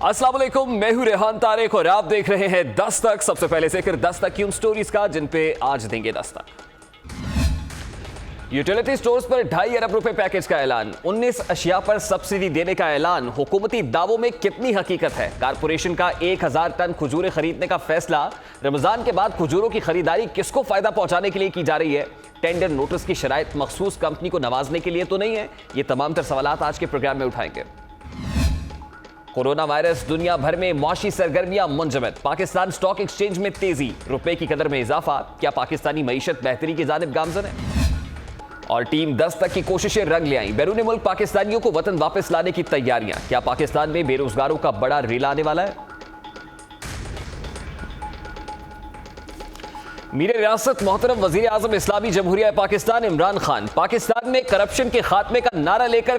अस्सलाम वालेकुम, मैं हूं रेहान तारिक और आप देख रहे हैं दस्तक। सबसे पहले से फिर दस्तक की उन स्टोरीज का जिन पे आज देंगे दस्तक। यूटिलिटी स्टोर्स पर 2.5 अरब रुपए पैकेज का ऐलान, 19 अशिया पर सब्सिडी देने का ऐलान। हुकूमती दावों में कितनी हकीकत है? कारपोरेशन का 1000 टन खजूरें खरीदने का फैसला। रमजान के बाद खजूरों की खरीदारी किसको फायदा पहुंचाने के लिए की जा रही है? टेंडर नोटिस की शराइत मखसूस कंपनी को नवाजने के लिए तो नहीं है? ये तमाम तर सवालात आज के प्रोग्राम में उठाएंगे। कोरोना वायरस दुनिया भर में मौशी सरगर्मियां मुंजमद। पाकिस्तान स्टॉक एक्सचेंज में तेजी, रुपए की कदर में इजाफा। क्या पाकिस्तानी मईशत बेहतरी की जानिब गामजन है? और टीम 10 तक की कोशिशें रंग ले आई। बैरून मुल्क पाकिस्तानियों को वतन वापस लाने की तैयारियां। क्या पाकिस्तान में बेरोजगारों का बड़ा रेला आने वाला है? मीर रियासत मोहतरम वजीर आजम इस्लामी जमहूरिया पाकिस्तान इमरान खान पाकिस्तान में करप्शन के खात्मे का नारा लेकर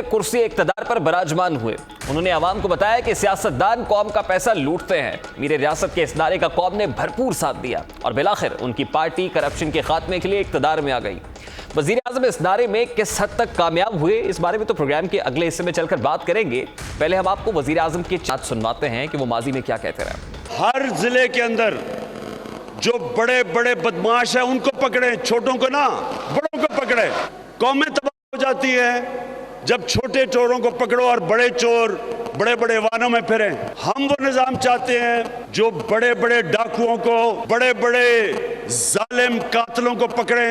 कुर्सी इक्तदार पर बराजमान हुए। उन्होंने आवाम को बताया कि सियासतदान कौम का पैसा लूटते हैं। मीर रियासत के इस नारे का कौम ने भरपूर साथ दिया और बिलाखिर उनकी पार्टी करप्शन के खात्मे के लिए इक्तदार में आ गई। वजीर आजम इस नारे में किस हद तक कामयाब हुए, इस बारे में तो प्रोग्राम के अगले हिस्से में चलकर बात करेंगे। पहले हम आपको वजीर आजम की चाट सुनवाते हैं कि वो माजी में क्या कहते रहे। हर जिले के अंदर जो बड़े बड़े बदमाश हैं उनको पकड़े, छोटों को ना, बड़ों को पकड़े। कौमें तबाह हो जाती है जब छोटे चोरों को पकड़ो और बड़े चोर बड़े बड़े वाहनों में फिरे। हम वो निजाम चाहते हैं जो बड़े बड़े डाकुओं को, बड़े बड़े जालिम कातलों को पकड़े,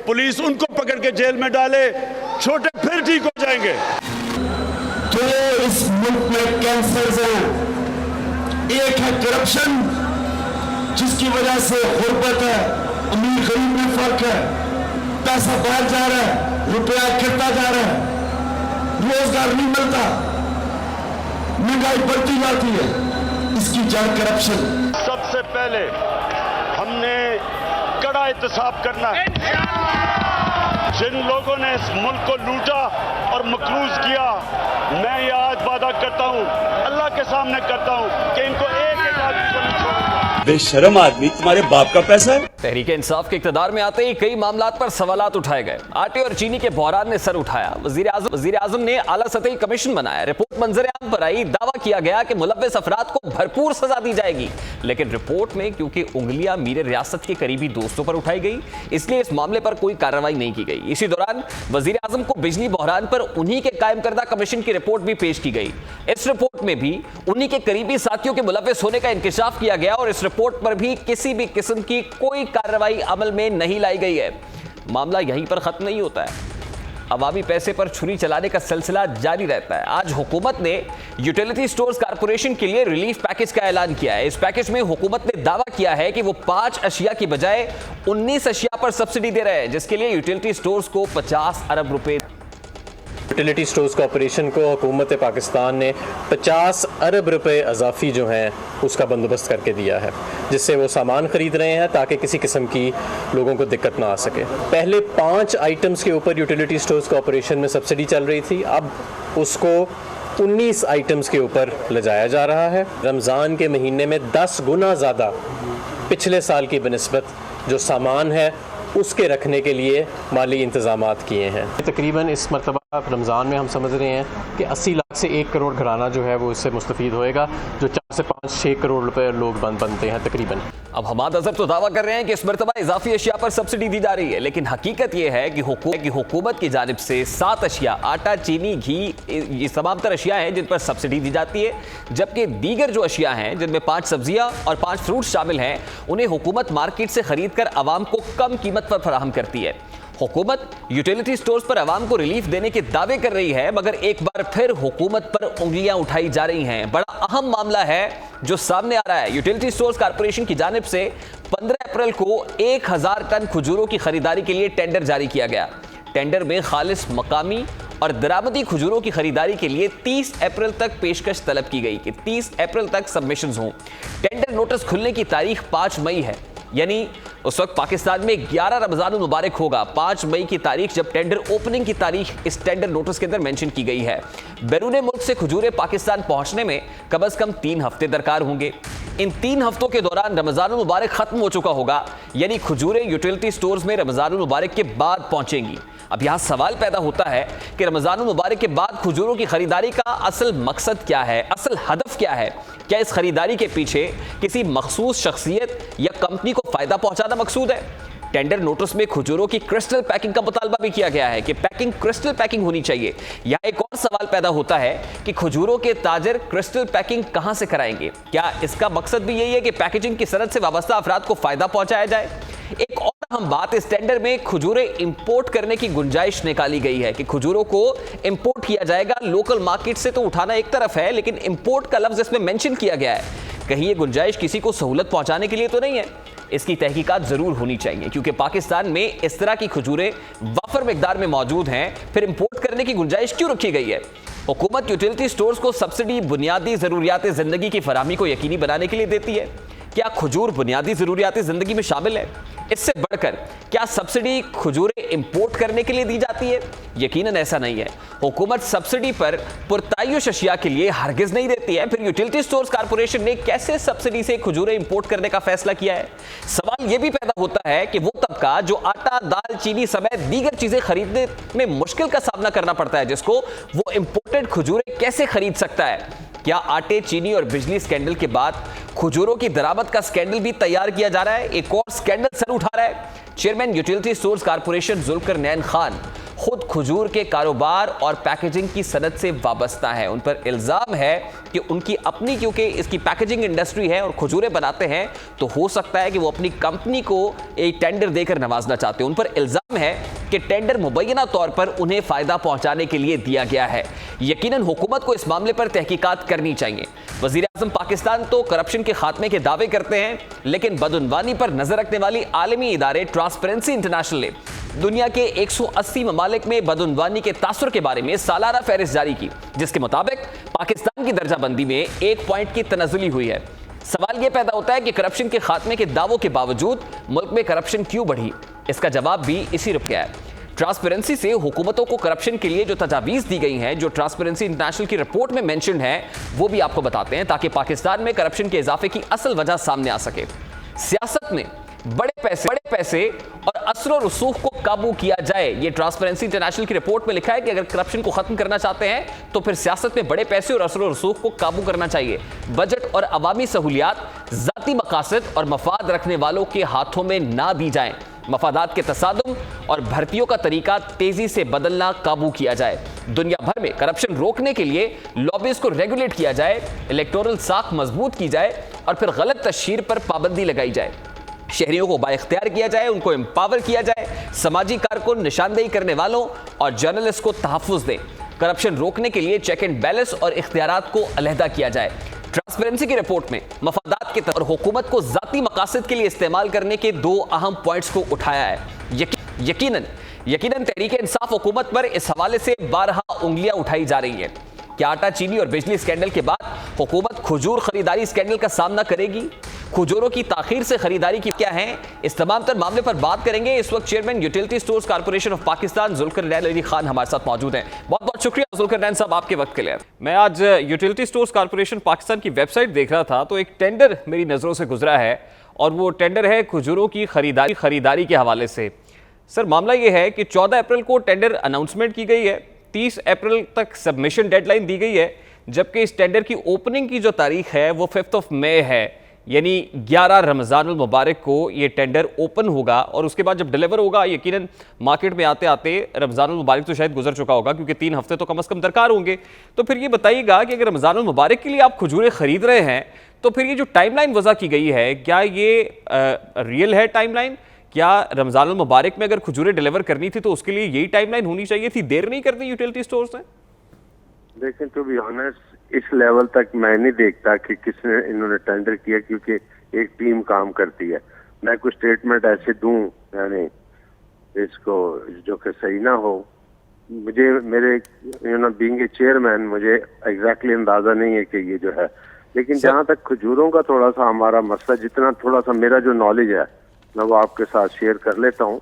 पुलिस उनको पकड़ के जेल में डाले, छोटे फिर ठीक हो जाएंगे। तो इस मुल्क में कैंसर हैं, एक है करप्शन जिसकी वजह से गुर्बत है, अमीर गरीब में फर्क है, पैसा बाहर जा रहा है, रुपया गिरता जा रहा है, रोजगार नहीं मिलता, महंगाई बढ़ती जाती है। इसकी जड़ करप्शन। सबसे पहले हमने कड़ा एहतसाब करना है। जिन लोगों ने इस मुल्क को लूटा और मकरूज किया, मैं ये आज वादा करता हूँ, अल्लाह के सामने करता हूँ कि इनको एक एक आदमी को नहीं छोड़ूंगा। बेशरम आदमी, तुम्हारे बाप का पैसा है। तहरीक इंसाफ के इक्तदार में आते ही कई मामलात पर सवालात उठाए गए। आटे और चीनी के बहरान ने सर उठाया। वजीर आजम ने आला सतही कमीशन बनाया। रिपोर्ट मंजर-ए-आम पर आई। दावा किया गया कि मुलव्विस अफराद को भरपूर सजा दी जाएगी, लेकिन रिपोर्ट में क्योंकि उंगलियां मीर रियासत के करीबी दोस्तों पर उठाई गई, इसलिए इस मामले पर कोई कार्रवाई नहीं की गई। इसी दौरान वजीर आजम को बिजली बहरान पर उन्हीं के कायम करदा कमीशन की रिपोर्ट भी पेश की गई। इस रिपोर्ट में भी उन्हीं के करीबी साथियों के मुलव्विस होने का इंकिशाफ किया गया और इस रिपोर्ट पर भी किसी भी किस्म की कोई कार्रवाई अमल में नहीं लाई गई है। मामला यहीं पर खत्म नहीं होता है। अवामी पैसे पर छुरी चलाने का सिलसिला जारी रहता है। आज हुकूमत ने यूटिलिटी स्टोर्स कारपोरेशन के लिए रिलीफ पैकेज का ऐलान किया है। इस पैकेज में हुकूमत ने दावा किया है कि वो 5 अशिया की बजाय 19 अशिया पर सब्सिडी दे रहे हैं, जिसके लिए यूटिलिटी स्टोर्स को 50 अरब रुपए। यूटिलिटी स्टोर्स कॉरपोरेशन को हुकूमत पाकिस्तान ने 50 अरब रुपए अजाफी जो हैं उसका बंदोबस्त करके दिया है, जिससे वो सामान खरीद रहे हैं ताकि किसी किस्म की लोगों को दिक्कत ना आ सके। पहले 5 आइटम्स के ऊपर यूटिलिटी स्टोर्स कॉरपोरेशन में सब्सिडी चल रही थी, अब उसको 19 आइटम्स के ऊपर ले जाया जा रहा है। रमज़ान के महीने में 10 गुना ज़्यादा पिछले साल की बनिस्बत जो सामान है उसके रखने के लिए माली इंतजामात किए हैं। तकरीबन इस मरतबा रमज़ान में हम समझ रहे हैं कि 80 लाख से 1 करोड़ घराना जो है वो इससे मुस्तफ़ीद होएगा, जो 4 से 5-6 करोड़ रुपए लोग बनते हैं तकरीबन। अब हमाद अजहर तो दावा कर रहे हैं कि इस मरतबा इजाफी अशिया पर सब्सिडी दी जा रही है, लेकिन हकीकत यह है कि हुकूमत की जानिब से 7 अशिया, आटा, चीनी, घी, ये तमाम तर अशिया हैं जिन पर सब्सिडी दी जाती है, जबकि दीगर जो अशिया हैं जिनमें 5 सब्जियां और 5 फ्रूट्स शामिल हैं, उन्हें हुकूमत मार्केट से खरीद कर आवाम को कम कीमत पर फराहम करती है। हुकूमत यूटिलिटी स्टोर्स पर आवाम को रिलीफ देने के दावे कर रही है, मगर एक बार फिर हुकूमत पर उंगलियां उठाई जा रही हैं। बड़ा अहम मामला है जो सामने आ रहा है। यूटिलिटी स्टोर्स कारपोरेशन की जानिब से 15 अप्रैल को 1000 टन खजूरों की खरीदारी के लिए टेंडर जारी किया गया। टेंडर में खालिस मकामी और दरामदी खजूरों की खरीदारी के लिए 30 अप्रैल तक पेशकश तलब की गई कि 30 अप्रैल तक सबमिशंस हों। टेंडर नोटिस खुलने की तारीख 5 मई है, यानी उस वक्त पाकिस्तान में 11 रमजान मुबारक होगा। 5 मई की तारीख जब टेंडर ओपनिंग की तारीख इस टेंडर नोटिस के अंदर मेंशन की गई है। बैरून मुल्क से खजूरें पाकिस्तान पहुंचने में कम से कम 3 हफ्ते दरकार होंगे। इन 3 हफ्तों के दौरान रमजान मुबारक खत्म हो चुका होगा, यानी खजूरें यूटिलिटी स्टोर्स में रमजान मुबारक के बाद पहुंचेंगी। अब यहाँ सवाल पैदा होता है कि रमजान मुबारक के बाद खजूरों की खरीदारी का असल मकसद क्या है, असल हदफ क्या है? क्या इस खरीदारी के पीछे किसी मखसूस शख्सियत या कंपनी को फायदा पहुंचाना मकसूद है? टेंडर नोटिस में खजूरों की क्रिस्टल पैकिंग का मुतालबा भी किया गया है कि पैकिंग क्रिस्टल पैकिंग होनी चाहिए। यहाँ एक और सवाल पैदा होता है कि खजूरों के ताजर क्रिस्टल पैकिंग कहां से कराएंगे? क्या इसका मकसद भी यही है कि पैकेजिंग की सनत से वाबस्ता अफराद को फायदा पहुंचाया जाए? एक और अहम बात, इस टेंडर में खजूरें इंपोर्ट करने की गुंजाइश निकाली गई है कि खजूरों को इंपोर्ट किया जाएगा। लोकल मार्केट से तो उठाना एक तरफ है, लेकिन इंपोर्ट का लफ्ज इसमें मेंशन किया गया है। कहीं ये गुंजाइश किसी को सहूलत पहुंचाने के लिए तो नहीं है? इसकी तहकीकात जरूर होनी चाहिए, क्योंकि पाकिस्तान में इस तरह की खजूरें वाफर मिकदार में मौजूद हैं, फिर इंपोर्ट करने की गुंजाइश क्यों रखी गई है? हुकूमत यूटिलिटी स्टोर्स को सब्सिडी बुनियादी जरूरियात जिंदगी की फराहमी को यकीनी बनाने के लिए देती है। क्या खजूर बुनियादी जरूरियात जिंदगी में शामिल है? इससे बढ़कर क्या सब्सिडी खजूरें इंपोर्ट करने के लिए दी जाती है? यकीनन ऐसा नहीं है। हुकूमत सब्सिडी पर पुरतायुश अशिया के लिए हरगिज नहीं देती है। फिर यूटिलिटी स्टोर्स कॉर्पोरेशन ने कैसे सब्सिडी से खजूरें इंपोर्ट करने का फैसला किया है? सवाल यह भी पैदा होता है कि वो तबका जो आटा, दाल, चीनी समेत दीगर चीजें खरीदने में मुश्किल का सामना करना पड़ता है, जिसको वो इंपोर्टेड खजूरें कैसे खरीद सकता है? क्या आटे, चीनी और बिजली स्कैंडल के बाद खजूरों की दरामद का स्कैंडल भी तैयार किया जा रहा है? एक और स्कैंडल सर उठा रहा है। Chairman utility stores corporation Zulfikar Khan खुद खजूर के कारोबार और पैकेजिंग की सनत से वाबस्ता है। उन पर इल्जाम है कि उनकी अपनी, क्योंकि इसकी पैकेजिंग इंडस्ट्री है और खजूरें बनाते हैं, तो हो सकता है कि वो अपनी कंपनी को एक टेंडर देकर नवाजना चाहते हैं। उन पर इल्जाम है कि टेंडर मुबैना तौर पर उन्हें फायदा पहुंचाने के लिए दिया गया है। यकीनन हुकूमत को इस मामले पर तहकीकात करनी चाहिए। वजीर आज़म पाकिस्तान तो करप्शन के खात्मे के दावे करते हैं, लेकिन बदउनवानी पर नजर रखने वाली आलमी इदारे ट्रांसपेरेंसी इंटरनेशनल ने दुनिया के 180 ममालिक में बदउनवानी के तासुर के बारे में सालाना फहरिस्त जारी की, जिसके मुताबिक पाकिस्तान की दर्जाबंदी में 1 पॉइंट की तनज़ुली हुई है। सवाल यह पैदा होता है कि करप्शन के खात्मे के दावों के बावजूद मुल्क में करप्शन क्यों बढ़ी? इसका जवाब भी इसी रुक गया है। ट्रांसपेरेंसी से हुकूमतों को करप्शन के लिए जो तजावीज़ दी गई हैं, जो ट्रांसपेरेंसी इंटरनेशनल की रिपोर्ट में मेंशन है, वो भी आपको बताते हैं, ताकि पाकिस्तान में करप्शन के इजाफे की असल वजह सामने आ सके। सियासत में बड़े पैसे और असर रसूख को काबू किया जाए। ये ट्रांसपेरेंसी इंटरनेशनल की रिपोर्ट में लिखा है कि अगर करप्शन को खत्म करना चाहते हैं तो फिर सियासत में बड़े पैसे और असर रसूख को काबू करना चाहिए। बजट और अवामी सहूलियात जाती मकासद और मफाद रखने वालों के हाथों में ना दी जाएं। मफादात के तसादुम और भर्तियों का तरीका तेजी से बदलना काबू किया जाए। दुनिया भर में करप्शन रोकने के लिए लॉबीज को रेगुलेट किया जाए, इलेक्टोरल साख मजबूत की जाए और फिर गलत तशहीर पर पाबंदी लगाई जाए। शहरियों को बाइख्तियार किया जाए, उनको एम्पावर किया जाए। समाजी कारकुन, निशानदेही करने वालों और जर्नलिस्ट को तहफ़्फ़ुज़ दें। करप्शन रोकने के लिए चेक एंड बैलेंस और इख्तियारात को अलहदा किया जाए। ट्रांसपेरेंसी की रिपोर्ट में मफादात के और हुकूमत को जाती मकासद के लिए इस्तेमाल करने के 2 अहम पॉइंट्स को उठाया है। यकीनन तहरीक इंसाफ हुकूमत पर इस हवाले से बारहा उंगलियां उठाई जा रही हैं। क्या आटा, चीनी और बिजली स्कैंडल के बाद हुकूमत खजूर खरीदारी स्कैंडल का सामना करेगी? खजूरों की ताखीर से खरीदारी की क्या है? इस तमाम तर मामले पर बात करेंगे। इस वक्त chairman utility stores corporation of Pakistan Zulfikar Khan हमारे साथ मौजूद हैं। बहुत बहुत शुक्रिया जुल्फिकार साहब आपके वक्त के लिए। मैं आज यूटिलिटी स्टोर्स कॉर्पोरेशन पाकिस्तान की वेबसाइट देख रहा था, तो एक टेंडर मेरी नज़रों से गुजरा है और वो टेंडर है खजूरों की खरीदारी के हवाले से। सर, मामला ये है कि 14 अप्रैल को टेंडर अनाउंसमेंट की गई है, 30 अप्रैल तक सबमिशन डेडलाइन दी गई है, जबकि इस टेंडर की ओपनिंग की जो तारीख है वो 5 मई है, यानी 11 रमज़ानुल मुबारक को ये टेंडर ओपन होगा और उसके बाद जब डिलीवर होगा, यकीनन मार्केट में आते आते रमज़ानुल मुबारक तो शायद गुजर चुका होगा, क्योंकि 3 हफ्ते तो कम से कम दरकार होंगे। तो फिर ये बताइएगा कि अगर रमज़ानुल मुबारक के लिए आप खजूरें खरीद रहे हैं, तो फिर ये जो टाइमलाइन वज़ा की गई है, क्या ये रियल है टाइमलाइन? क्या रमज़ानुल मुबारक में अगर खजूरें डिलीवर करनी थी तो उसके लिए यही टाइमलाइन होनी चाहिए थी? देर नहीं करती यूटिलिटी स्टोर्स ने? लेकिन टू बी ऑनेस्ट इस लेवल तक मैं नहीं देखता कि किसने इन्होंने टेंडर किया, क्योंकि एक टीम काम करती है। मैं कुछ स्टेटमेंट ऐसे दूं यानी इसको जो कि सही ना हो, मुझे मेरे बीइंग ए चेयरमैन मुझे एग्जैक्टली अंदाजा नहीं है कि ये जो है। लेकिन जहां तक खजूरों का थोड़ा सा हमारा मसला, जितना थोड़ा सा मेरा जो नॉलेज है मैं वो आपके साथ शेयर कर लेता हूँ,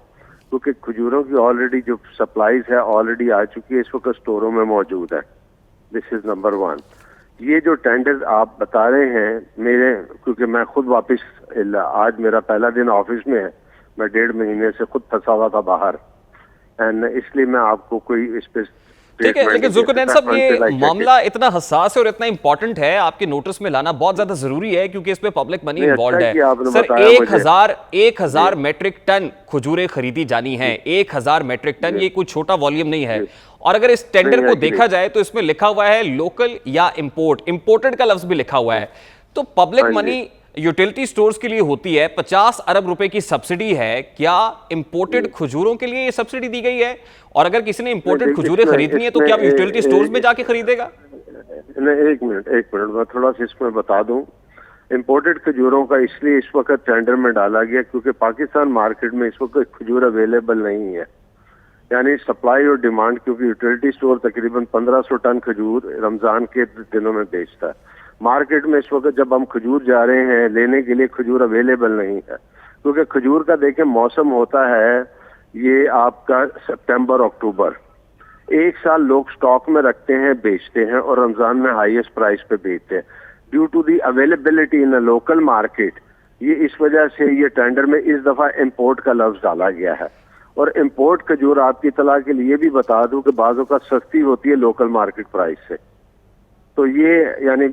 क्योंकि खजूरों की ऑलरेडी जो सप्लाईज है ऑलरेडी आ चुकी है, इस वक्त स्टोरों में मौजूद है। This is number 1। ये जो टेंडर आप बता रहे हैं मेरे, क्योंकि मैं खुद वापस, आज मेरा पहला दिन ऑफिस में है, मैं 1.5 महीने से खुद फंसा हुआ था बाहर। एंड इसलिए मैं आपको कोई इस पे ठीक है, लेकिन जुल्करनैन साहब ये मामला इतना हसास है और इतना इंपॉर्टेंट है, आपके नोटिस में लाना बहुत ज्यादा जरूरी है क्योंकि इसमें पब्लिक मनी इन्वॉल्व है। सर 1000 मेट्रिक टन खजूरें खरीदी जानी है, 1000 मेट्रिक टन, ये कोई छोटा वॉल्यूम नहीं है। और अगर इस टेंडर को देखा जाए तो इसमें लिखा हुआ है लोकल या इंपोर्टेड का लफ्ज भी लिखा हुआ है। तो पब्लिक मनी यूटिलिटी स्टोर्स के लिए होती है, 50 अरब रुपए की सब्सिडी है, क्या इंपोर्टेड खजूरों के लिए ये सब्सिडी दी गई है? और अगर किसी ने इंपोर्टेड खजूरें खरीदनी है तो क्या यूटिलिटी स्टोर्स में जाके खरीदेगा? नहीं, एक मिनट मैं थोड़ा सा इसमें बता दूं। इंपोर्टेड खजूरों का इसलिए इस वक्त टेंडर में डाला गया क्योंकि पाकिस्तान मार्केट में इस वक्त खजूर अवेलेबल नहीं है, यानी सप्लाई और डिमांड, क्योंकि यूटिलिटी स्टोर तकरीबन 1500 टन खजूर रमजान के दिनों में बेचता है। मार्केट में इस वक्त जब हम खजूर जा रहे हैं लेने के लिए, खजूर अवेलेबल नहीं है, क्योंकि खजूर का देखें मौसम होता है ये आपका सितंबर अक्टूबर, एक साल लोग स्टॉक में रखते हैं, बेचते हैं और रमजान में हाईएस्ट प्राइस पे बेचते हैं। Due to the availability in the local market, ये इस वजह से ये टेंडर में इस दफा इंपोर्ट का लफ्ज डाला गया है। और इंपोर्ट खजूर आपकी इतला के लिए भी बता दूं कि बाज़ों का सस्ती होती है लोकल मार्केट प्राइस से। तो ये यानी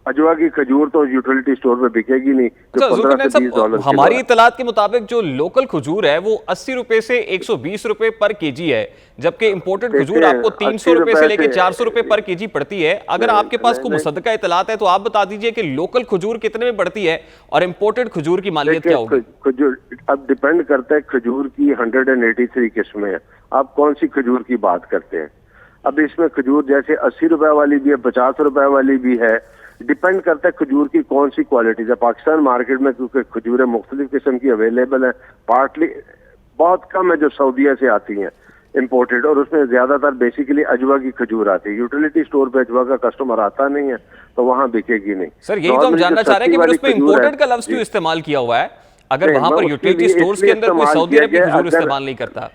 अजवा की खजूर तो यूटिलिटी स्टोर में बिकेगी नहीं जो 15 से 20 डॉलर। हमारी इतलात के मुताबिक जो लोकल खजूर है वो 80 रुपए से 120 रुपए पर केजी है, जबकि इंपोर्टेड खजूर आपको 300 रुपए से लेकर 400 रुपए पर केजी पड़ती है। अगर आपके पास कोई मुसद्दका इतलात है तो आप बता दीजिए कि लोकल खजूर कितने में पड़ती है और इंपोर्टेड खजूर की मालियत क्या होगी? खजूर अब डिपेंड करता है, खजूर की 183 किस्में हैं, आप कौन सी खजूर की बात करते हैं। अब इसमें खजूर जैसे 80 रुपए वाली भी है, 50 रुपए वाली भी है, डिपेंड करता है खजूर की कौन सी क्वालिटी है। पाकिस्तान मार्केट में क्योंकि खजूरें मुख्तलिफ किस्म की अवेलेबल है, पार्टली बहुत कम है जो सऊदीया से आती हैं इंपोर्टेड, और उसमें ज्यादातर बेसिकली अजवा की खजूर आती है। यूटिलिटी स्टोर पे अजवा का कस्टमर आता नहीं है तो वहां बिकेगी नहीं। सर यही तो हम जानना चाह रहे हैं कि फिर उसमें इंपोर्टेड का लफ्ज क्यों इस्तेमाल किया हुआ है, अगर वहां पर यूटिलिटी स्टोर्स के अंदर कोई सऊदी अरब की खजूर इस्तेमाल नहीं करता?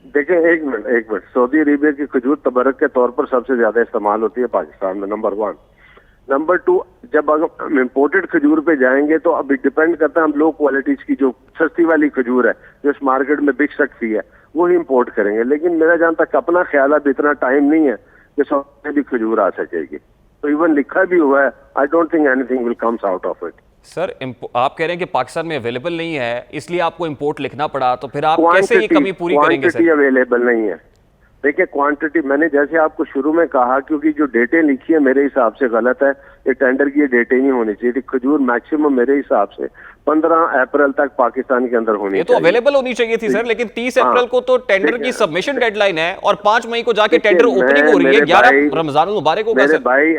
देखें एक मिनट, सऊदी अरेबिया की खजूर तबरक के तौर पर सबसे ज्यादा इस्तेमाल होती है पाकिस्तान में, नंबर 1। नंबर 2, जब अगर हम इम्पोर्टेड खजूर पे जाएंगे तो अब डिपेंड करता है हम लो क्वालिटीज की जो सस्ती वाली खजूर है जो इस मार्केट में बिक सकती है वही इंपोर्ट करेंगे। लेकिन मेरा जहां तक अपना ख्याल है इतना टाइम नहीं है कि सऊदी भी खजूर आ सकेगी, तो इवन लिखा भी हुआ है, I don't think anything will comes out of it. Sir आप कह रहे हैं कि पाकिस्तान में अवेलेबल नहीं है इसलिए आपको इंपोर्ट लिखना पड़ा, तो फिर आप कैसे ये कमी पूरी करेंगे? सर अवेलेबल नहीं है। देखिए क्वांटिटी मैंने जैसे आपको शुरू में कहा, क्योंकि जो डेटें लिखी है मेरे हिसाब से गलत है, ये टेंडर की डेटें नहीं होनी चाहिए। खजूर मैक्सिमम मेरे हिसाब से 15 अप्रैल तक पाकिस्तान के अंदर होनी चाहिए। ये तो अवेलेबल होनी चाहिए थी सर, लेकिन 30 अप्रैल को तो टेंडर की सबमिशन डेडलाइन है और 5 मई को जाके टेंडर ओपनिंग हो रही है। 11 रमजान मुबारक होगा सर। भाई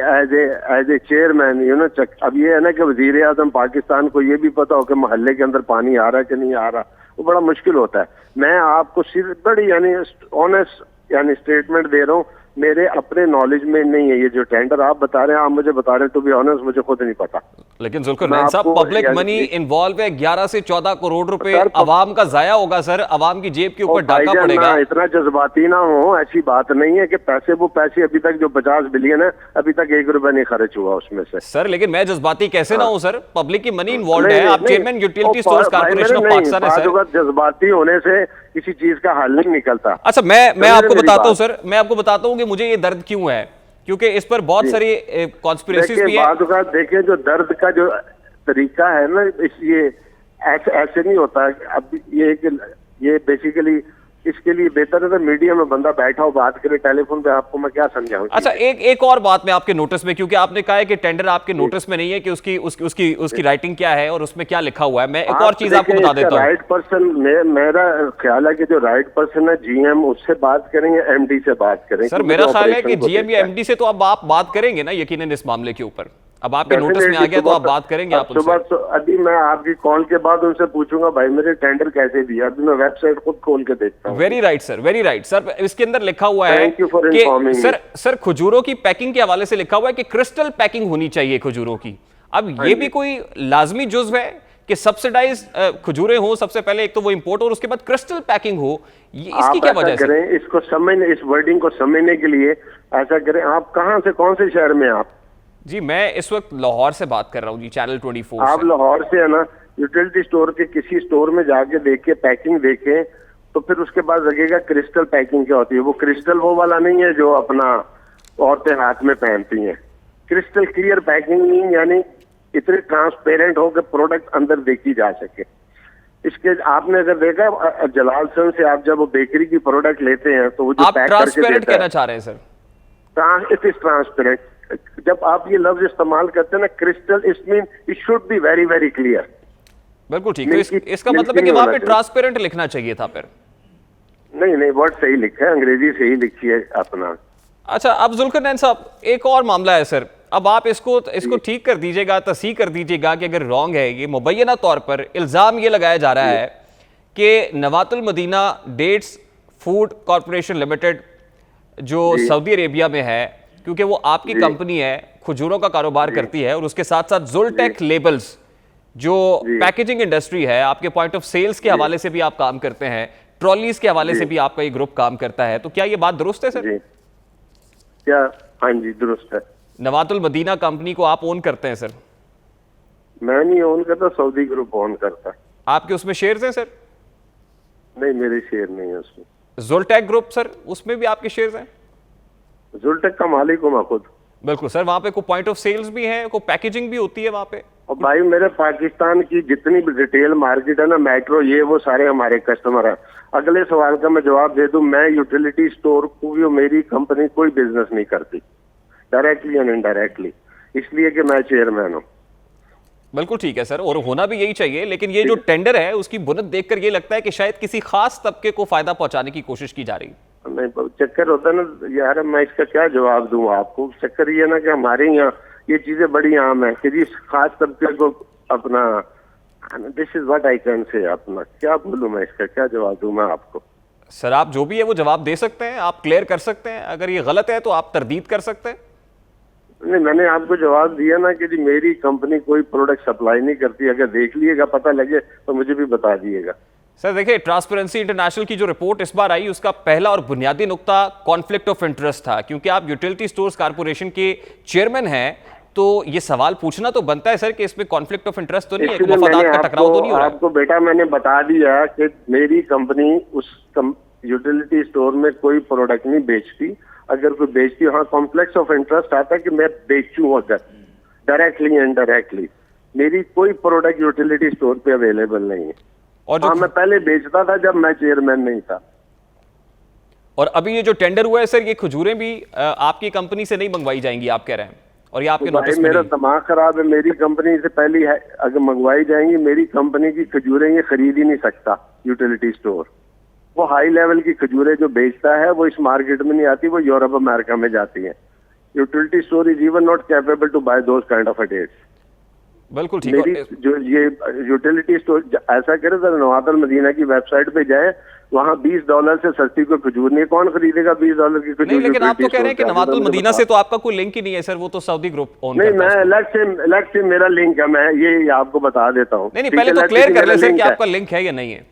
एज ए चेयरमैन अब ये है ना कि वजीर आजम पाकिस्तान को ये भी पता हो कि मोहल्ले के अंदर पानी आ रहा है कि नहीं आ रहा, वो बड़ा मुश्किल होता है। मैं आपको सिर्फ बड़ी यानी ऑनेस्ट यानी स्टेटमेंट दे रहा हूँ, मेरे अपने नॉलेज में नहीं है ये जो टेंडर आप बता रहे हैं, आप मुझे बता रहे हैं, टू बी ऑनेस्ट मुझे खुद नहीं पता। लेकिन जुल्करनैन साहब पब्लिक मनी इन्वॉल्व है, 11 से 14 करोड़ रुपए अवाम का जाया होगा सर, अवाम की जेब के ऊपर डाका पड़ेगा। इतना जज्बाती ना हो, ऐसी बात नहीं है कि वो पैसे अभी तक जो 50 बिलियन है अभी तक 1 रुपया नहीं खर्च हुआ उसमें से। सर लेकिन मैं जज्बाती कैसे ना हूँ सर, पब्लिक की मनी इन्वॉल्व है, आप chairman utility stores corporation of Pakistan है सर। जज्बाती होने से किसी चीज का हल नहीं निकलता। अच्छा मैं आपको बताता हूँ सर, मैं आपको बताता हूँ कि मुझे ये दर्द क्यों है, क्योंकि इस पर बहुत सारी कॉन्स्पिरेसीज भी है। देखिए जो दर्द का जो तरीका है ना, ये ऐसे नहीं होता। अब ये बेसिकली इसके लिए बेहतर है तो मीडिया में बंदा बैठा हो बात करे, टेलीफोन पे आपको मैं क्या समझाऊं। अच्छा एक और बात मैं आपके नोटिस में, क्योंकि आपने कहा है कि टेंडर आपके नोटिस में नहीं है कि उसकी राइटिंग क्या है और उसमें क्या लिखा हुआ है। मैं एक और चीज आपको बता देता हूं। राइट पर्सन, मेरा ख्याल है कि जो राइट पर्सन है जीएम, उससे बात करेंगे, एमडी से बात करेंगे। सर मेरा ख्याल है कि जीएम या एमडी से तो अब आप बात करेंगे ना यकीनन इस मामले के ऊपर, अब आपके नोटिस में आ गया तो आप बात करेंगे। आप सुबह अभी मैं आपकी कॉल के बाद उनसे पूछूंगा भाई मेरे टेंडर कैसे दिया, अभी मैं वेबसाइट खुद खोल के देखता हूं। Very right sir, very right sir. इसके अंदर लिखा हुआ है कि सर खजूरों की पैकिंग के हवाले से लिखा हुआ है कि क्रिस्टल पैकिंग होनी चाहिए खजूरों की। अब ये भी कोई लाजमी जुज्व है कि सब्सिडाइज खजूरें हो, सबसे पहले एक तो वो इंपोर्ट और उसके बाद क्रिस्टल पैकिंग हो, इसकी क्या वजह है? इसको समझने, इस वर्डिंग को समझने के लिए ऐसा करें। आप कहां से, कौन से शहर में आप? जी मैं इस वक्त लाहौर से बात कर रहा हूँ जी, चैनल 24। आप लाहौर से है ना, यूटिलिटी स्टोर के किसी स्टोर में जाके देखे, पैकिंग देखें, तो फिर उसके बाद लगेगा क्रिस्टल पैकिंग क्या होती है। वो क्रिस्टल वो वाला नहीं है जो अपना औरतें हाथ में पहनती हैं। क्रिस्टल क्लियर पैकिंग यानी इतने ट्रांसपेरेंट हो कि प्रोडक्ट अंदर देखी जा सके। इसके आपने अगर देखा जलाल सन से आप जब वो बेकरी की प्रोडक्ट लेते हैं तो वो जो आप पैक करके ट्रांसपेरेंट देता कहना है, चाह रहे हैं सर? It is transparent. जब आप ये लफ्ज इस्तेमाल करते हैं ना crystal, it mean it should be very very clear. बिल्कुल ठीक। तो मिल्की- इसका मतलब है कि मिल्की वहां पे होना चाहिए। ट्रांसपेरेंट लिखना चाहिए था फिर। नहीं वर्ड सही लिखा है, अंग्रेजी सही लिखी है अपना। अच्छा, अब जुल्करनैन साहब एक और मामला है सर। अब आप इसको ठीक कर दीजिएगा, तस्हीह कर दीजिएगा कि अगर रॉन्ग है ये। मुबैना तौर पर इल्ज़ाम ये लगाया जा रहा है कि Nawatul Madina dates food corporation limited जो सऊदी अरेबिया में है, क्योंकि वो आपकी कंपनी है, खजूरों का कारोबार करती है, और उसके साथ साथ जुलटेक लेबल्स जो पैकेजिंग इंडस्ट्री है, आपके पॉइंट ऑफ सेल्स के हवाले से भी आप काम करते हैं, ट्रॉलीज के हवाले से भी आपका ये ग्रुप काम करता है। तो क्या ये बात दुरुस्त है सर? जी क्या? हाँ जी दुरुस्त है। नवातुल मदीना कंपनी को आप ओन करते हैं सर? मैं नहीं ओन करता, सऊदी ग्रुप ओन करता। आपके उसमें शेयर्स हैं सर? नहीं मेरे शेयर नहीं है उसमें। जुलटेक ग्रुप सर, उसमें भी आपके शेयर्स हैं? जुलटेक का मालिक हूँ मैं खुद। बिल्कुल सर। वहां पे कोई पॉइंट ऑफ सेल्स भी है, कोई पैकेजिंग भी होती है वहां पे? और भाई मेरे पाकिस्तान की जितनी भी रिटेल मार्केट है ना, मेट्रो, ये वो सारे हमारे कस्टमर हैं। अगले सवाल का मैं जवाब दे दूं, मैं यूटिलिटी स्टोर को भी मेरी कंपनी कोई बिजनेस नहीं करती, डायरेक्टली एंड इनडायरेक्टली, इसलिए कि मैं चेयरमैन हूँ। बिल्कुल ठीक है सर, और होना भी यही चाहिए। लेकिन ये जो टेंडर है उसकी बुनियाद देखकर ये लगता है कि शायद किसी खास तबके को फायदा पहुंचाने की कोशिश की जा रही है। नहीं चक्कर होता है ना यार, मैं इसका क्या जवाब दूं आपको। चक्कर ये ना कि हमारे यहाँ ये चीजें बड़ी आम है कि जिस खास तबके को अपना, this is what I can say, अपना क्या बोलूं मैं, इसका क्या जवाब दूं मैं आपको। सर आप जो भी है वो जवाब दे सकते हैं, आप क्लियर कर सकते हैं। अगर ये गलत है तो आप तरदीद कर सकते हैं। नहीं मैंने आपको जवाब दिया ना कि जी मेरी कंपनी कोई प्रोडक्ट सप्लाई नहीं करती। अगर देख लिएगा, पता लगे तो मुझे भी बता दिएगा। सर देखिए, ट्रांसपेरेंसी इंटरनेशनल की जो रिपोर्ट इस बार आई, उसका पहला और बुनियादी नुक्ता कॉन्फ्लिक्ट ऑफ इंटरेस्ट था। क्योंकि आप यूटिलिटी स्टोर्स कॉर्पोरेशन के चेयरमैन हैं, तो ये सवाल पूछना तो बनता है सर कि इसमें कॉन्फ्लिक्ट ऑफ इंटरेस्ट तो नहीं है, इसलिए मफादात मैंने का टकराव तो नहीं हो रहा है? आपको बेटा मैंने बता दिया कि मेरी कंपनी उस यूटिलिटी स्टोर में कोई प्रोडक्ट नहीं बेचती। अगर कोई बेचती, हाँ कॉन्फ्लिक्ट ऑफ इंटरेस्ट आता है कि मैं बेचूं अगर डायरेक्टली एंड इनडायरेक्टली। मेरी कोई प्रोडक्ट यूटिलिटी स्टोर पे अवेलेबल नहीं है। और हाँ मैं पहले बेचता था जब मैं चेयरमैन नहीं था। और अभी ये जो टेंडर हुआ है सर, ये खजूरें भी आपकी कंपनी से नहीं मंगवाई जाएंगी आप कह रहे हैं, और ये आपके भाई नोटिस में मेरा नहीं? दिमाग खराब है। मेरी कंपनी से पहले है, अगर मंगवाई जाएंगी मेरी कंपनी की खजूरें ये खरीद ही नहीं सकता यूटिलिटी स्टोर। वो हाई लेवल की खजूरें जो बेचता है वो इस मार्केट में नहीं आती, वो यूरोप अमेरिका में जाती है। Utility store is even not capable to buy those kind of dates. बिल्कुल ठीक मेरी है। जो ये यूटिलिटी स्टोर ऐसा करे तो नवातुल मदीना की वेबसाइट पे जाए, वहाँ $20 से सस्ती कोई खजूर नहीं है। कौन खरीदेगा $20 की खजूर? नहीं, लेकिन आप तो कह रहे हैं कि यूटिलिटी नवातुल स्टोर पे? मदीना से तो आपका कोई लिंक ही नहीं है सर, वो तो सऊदी ग्रुप ओन नहीं, करता है मैं उसको। अलग से मेरा लिंक है, मैं ये आपको बता देता हूँ। नहीं, ठीक पहले है, तो अलग से क्लियर कर मेरा ले सर कि लिंक है। आपका लिंक है या नहीं है।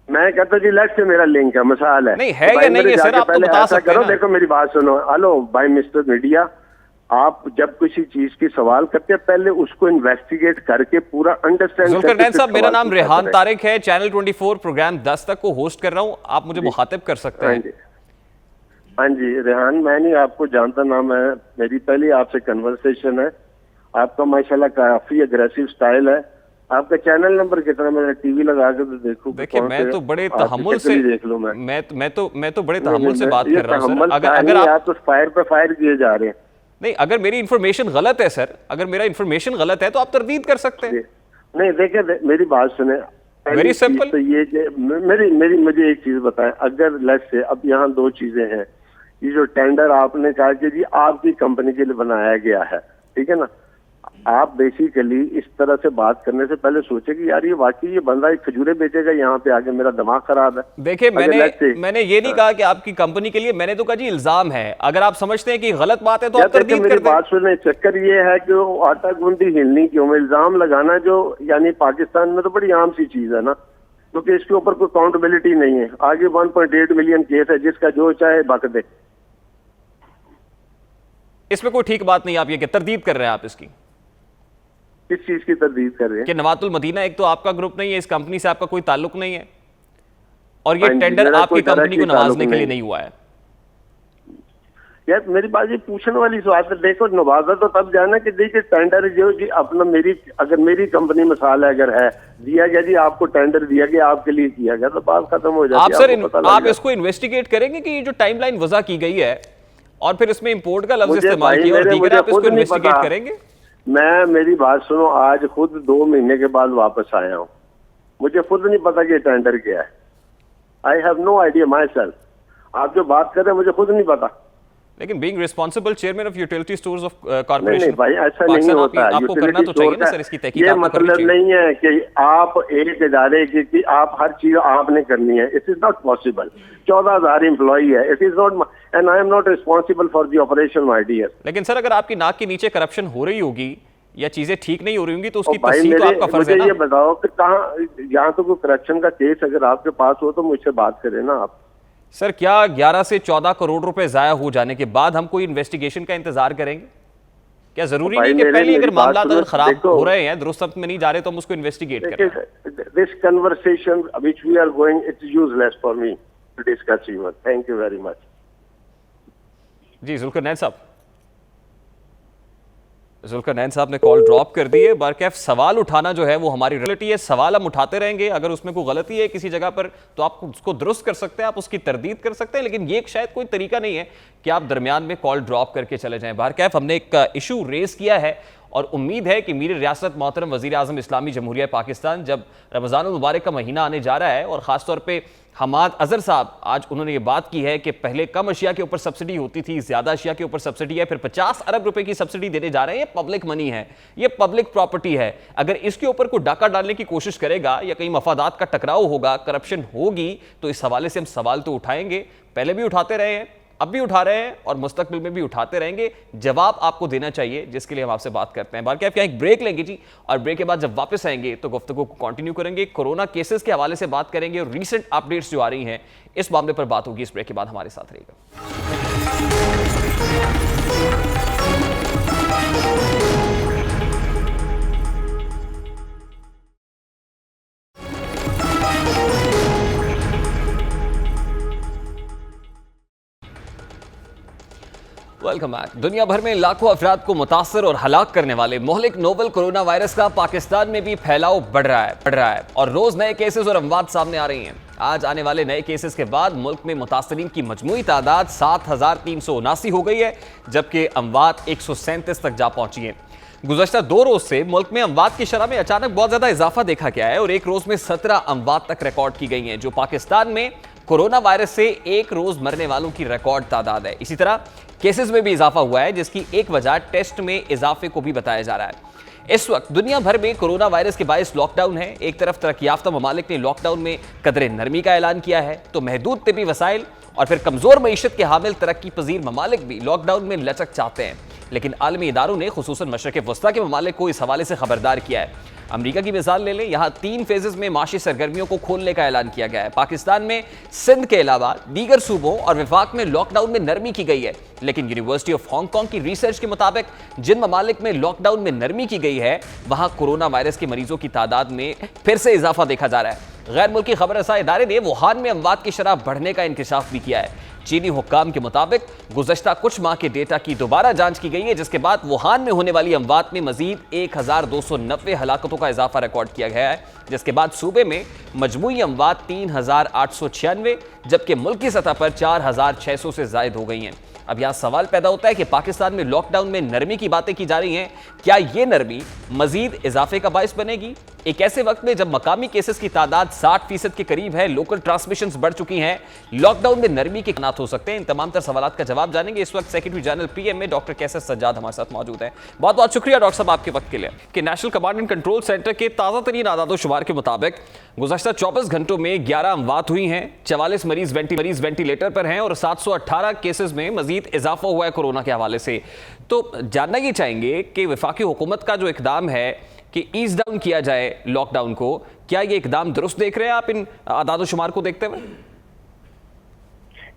मैं कहता जी अलग से मेरा लिंक है, मिसाल है। नहीं, है तो भाई या नहीं मेरे है सर, जाके आप तो पहले बता ऐसा सकते हैं करो, ना। देखो मेरी बात सुनो। हेलो भाई मिस्टर मीडिया, आप जब किसी चीज की सवाल करते हैं पहले उसको इन्वेस्टिगेट करके पूरा अंडरस्टैंड। जुल्करनैन साहब, मेरा नाम रेहान तारिक है, चैनल 24 प्रोग्राम 10 तक को होस्ट कर रहा हूं, आप मुझे मुखातिब कर सकते हैं। हाँ जी रेहान, मैं नहीं आपको जानता, नाम है मेरी पहली आपसे कन्वर्सेशन है। आपका माशाल्लाह काफी अग्रेसिव स्टाइल है। आपका चैनल नंबर कितना, मैंने टीवी लगा के तो देखूं। देखिए, मैं तो बड़े तहम्मुल से देख लूं मैं तो बड़े तहम्मुल से बात कर रहा हूं सर। अगर आप तो फायर पे फायर किए जा रहे हैं। नहीं, अगर मेरी इंफॉर्मेशन गलत है सर, अगर मेरा इंफॉर्मेशन गलत है तो आप तरदीद कर सकते हैं। नहीं देखिए मेरी बात सुने, वेरी सिंपल। तो ये कि मेरी मुझे एक चीज बताएं, अगर लेट्स से अब यहाँ दो चीजें हैं। ये जो टेंडर आपने कहा कि जी आपकी कंपनी के लिए बनाया गया है, ठीक है ना, आप बेसिकली इस तरह से बात करने से पहले सोचे कि यार ये वाकई ये बंदा एक खजूरे बेचेगा यहाँ पे आके, मेरा दिमाग खराब है। देखिए, मैंने ये नहीं कहा कि आपकी कंपनी के लिए, मैंने तो कहा जी इल्जाम है। अगर आप समझते हैं कि गलत बात है तो आप तरदीद कर दें। बात सुने, चक्कर ये है कि वो आटा गूंदी हिलनी क्यों में इल्जाम लगाना, जो यानी पाकिस्तान में तो बड़ी आम सी चीज है ना, क्योंकि इसके ऊपर कोई अकाउंटेबिलिटी नहीं है। आगे 1.8 मिलियन केस है, जिसका जो चाहे बक दे। इसमें कोई ठीक बात नहीं, आप ये तरदीद कर रहे हैं आप इसकी? किस चीज की तरदीद कर रहे हैं? कि नवातुल मदीना एक तो आपका ग्रुप नहीं है, इस कंपनी से आपका कोई ताल्लुक नहीं है, और ये टेंडर आपकी कंपनी को नवाजने के लिए नहीं हुआ है? यार मेरी बात ये पूछने वाली बात है, देखो नवाजा तो तब जाना कि देखिए टेंडर जो जी अपना अगर मेरी कंपनी मिसाल है, अगर है दिया गया जी आपको टेंडर दिया गया, आपके लिए किया गया, तो बात खत्म हो जाती है। आप इसको इन्वेस्टिगेट करेंगे कि ये जो टाइमलाइन वजह की गई है और फिर इसमें इंपोर्ट का लफ्ज इस्तेमाल किया और दीगर, आप इसको इन्वेस्टिगेट करेंगे? मेरी बात सुनो, आज खुद 2 महीने के बाद वापस आया हूँ, मुझे खुद नहीं पता कि टेंडर क्या है। I have no idea myself. आप जो बात कर रहे हैं मुझे खुद नहीं पता। लेकिन being responsible chairman of utility stores of corporation, नहीं भाई ऐसा नहीं होता। आपको करना तो चाहिए ना सर, इसकी तहकीक ये आपको करनी मतलब नहीं है कि आप एक इदारे की आप हर चीज आपने करनी है। It is not possible. 14,000 employee है। It is not, and I am not responsible for the operation my dear. लेकिन सर अगर आपकी नाक के नीचे करप्शन हो रही होगी या चीजें ठीक नहीं हो रही होंगी तो उसकी तस्दीक तो आपका फर्ज है ना। ये बताओ कि कहाँ, यहाँ तो कोई करप्शन का केस अगर आपके पास हो तो मुझसे बात करें ना आप। सर क्या 11 से 14 करोड़ रुपए जाया हो जाने के बाद हम कोई इन्वेस्टिगेशन का इंतजार करेंगे? क्या जरूरी नहीं कि पहले अगर मामला अगर खराब हो रहे हैं, दुरुस्त वक्त में नहीं जा रहे, तो हम उसको इन्वेस्टिगेट करें? This conversation which we are going, it's useless for me to discuss you. Thank you very much. जी जुल्करनैन साहब ने कॉल ड्रॉप कर दी है। बारकैफ सवाल उठाना जो है वो हमारी रियलिटी है, सवाल हम उठाते रहेंगे। अगर उसमें कोई गलती है किसी जगह पर तो आप उसको दुरुस्त कर सकते हैं, आप उसकी तरदीद कर सकते हैं, लेकिन ये शायद कोई तरीका नहीं है कि आप दरमियान में कॉल ड्रॉप करके चले जाएं। बारकैफ हमने एक इशू रेज किया है और उम्मीद है कि मीर रियासत मोहतरम वज़ीर आज़म इस्लामी जमहूरिया पाकिस्तान, जब रमज़ान मुबारक का महीना आने जा रहा है और ख़ासतौर पर हमाद अजहर साहब आज उन्होंने ये बात की है कि पहले कम अशिया के ऊपर सब्सिडी होती थी, ज्यादा अशिया के ऊपर सब्सिडी है, फिर 50 अरब रुपए की सब्सिडी देने जा रहे हैं। ये पब्लिक मनी है, ये पब्लिक प्रॉपर्टी है। अगर इसके ऊपर कोई डाका डालने की कोशिश करेगा या कहीं मफादात का टकराव होगा, करप्शन होगी, तो इस हवाले से हम सवाल तो उठाएंगे, पहले भी उठाते रहे हैं, अब भी उठा रहे हैं और मुस्तकबिल में भी उठाते रहेंगे। जवाब आपको देना चाहिए, जिसके लिए हम आपसे बात करते हैं। बाकी आप क्या एक ब्रेक लेंगे जी, और ब्रेक के बाद जब वापस आएंगे तो गुफ्तगू को कंटिन्यू करेंगे, कोरोना केसेस के हवाले से बात करेंगे और रीसेंट अपडेट्स जो आ रही हैं इस मामले पर बात होगी। इस ब्रेक के बाद हमारे साथ रहेगा। Welcome back. दुनिया भर में लाखों अफराद को मुतासर और हलाक करने वाले मोहलिक नोवल कोरोना वायरस का पाकिस्तान में भी फैलाव बढ़ रहा है और रोज नए केसेस और अमवात सामने आ रही हैं। आज आने वाले नए केसेस के बाद मुल्क में मुतासरीन की मजमूई तादाद 7,379 हो गई है, जबकि अमवात 137 तक जा पहुंची है। गुज़श्ता 2 रोज से मुल्क में अमवात की शरह में अचानक बहुत ज्यादा इजाफा देखा गया है और एक रोज में 17 अमवात तक रिकॉर्ड की गई हैं, जो पाकिस्तान में कोरोना वायरस से एक रोज मरने वालों की रिकॉर्ड तादाद है। इसी तरह केसेस में भी इजाफा हुआ है, जिसकी एक वजह टेस्ट में इजाफे को भी बताया जा रहा है। इस वक्त दुनिया भर में कोरोना वायरस के बायस लॉकडाउन है। एक तरफ तरक्की याफ्ता ममालिक ने लॉकडाउन में कदरे नरमी का ऐलान किया है, तो महदूद तिबी वसाइल और फिर कमजोर मईशत के हामिल तरक्की पजीर ममालिक भी लॉकडाउन में लचक चाहते हैं। लेकिन आलमी इदारों ने खुसूसन मशरक़ वस्ता के ममालिक को इस हवाले से खबरदार किया है। अमेरिका की मिसाल ले लें, यहाँ 3 फेजेस में माशी सरगर्मियों को खोलने का ऐलान किया गया है। पाकिस्तान में सिंध के अलावा दीगर सूबों और विफाक में लॉकडाउन में नरमी की गई है, लेकिन यूनिवर्सिटी ऑफ हांगकांग की रिसर्च के मुताबिक जिन ममालिक में लॉकडाउन में नरमी की गई है, वहां कोरोना वायरस के मरीजों की तादाद में फिर से इजाफा देखा जा रहा है। गैर मुल्की खबर रसा इदारे ने वुहान में अमवात की शरह बढ़ने का इंकशाफ भी किया है। चीनी हुक्काम के मुताबिक गुज़श्ता कुछ माह के डेटा की दोबारा जांच की गई है, जिसके बाद वुहान में होने वाली अमवात में मजीद 1,290 हलाकतों का इजाफा रिकॉर्ड किया गया है, जिसके बाद सूबे में मजमूई अमवात 3,896 जबकि मुल्की सतह पर 4,600 से जायद हो गई हैं। अब यहाँ सवाल पैदा होता है कि पाकिस्तान में लॉकडाउन में नरमी की बातें की जा रही हैं, क्या ये नरमी मजीद इजाफे का बायस बनेगी? एक ऐसे वक्त में जब मकामी केसेस की तादाद 60% के करीब है, लोकल ट्रांसमिशंस बढ़ चुकी हैं, लॉकडाउन में नरमी के नात हो सकते हैं। इन तमाम तर सवालात का जवाब जानेंगे। इस वक्त सेक्रेटरी जनरल पीएम में डॉक्टर कैसर सज्जाद हमारे साथ मौजूद हैं। बहुत बहुत शुक्रिया डॉक्टर साहब आपके वक्त के लिए। कि national command and control centre के ताज़ा तरीन आदाद-ओ-शुमार के मुताबिक गुज़श्ता 24 घंटों में 11 अमवात हुई हैं, 44 मरीज वेंटिलेटर पर हैं और 718 केसेस में मजीद इजाफा हुआ है कोरोना के हवाले से। तो जानना ये चाहेंगे कि वफाकी हुकूमत का जो इकदाम है कि ईज डाउन किया जाए लॉकडाउन को, क्या ये इकदाम दुरुस्त देख रहे हैं आप इन आदाद-ओ-शुमार को देखते हुए?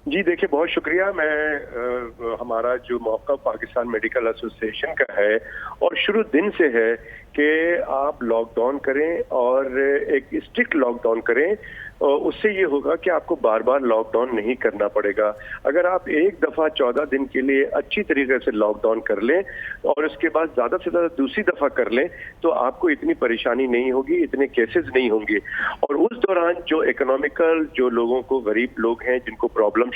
जी देखिए, बहुत शुक्रिया। मैं हमारा जो मौका पाकिस्तान मेडिकल एसोसिएशन का है और शुरू दिन से है कि आप लॉकडाउन करें और एक स्ट्रिक्ट लॉकडाउन करें, और उससे ये होगा कि आपको बार बार लॉकडाउन नहीं करना पड़ेगा। अगर आप एक दफ़ा 14 दिन के लिए अच्छी तरीके से लॉकडाउन कर लें और उसके बाद ज़्यादा से ज़्यादा दूसरी दफ़ा कर लें तो आपको इतनी परेशानी नहीं होगी, इतने केसेस नहीं होंगे। और उस दौरान जो इकोनॉमिकल, जो लोगों को, गरीब लोग हैं जिनको प्रॉब्लम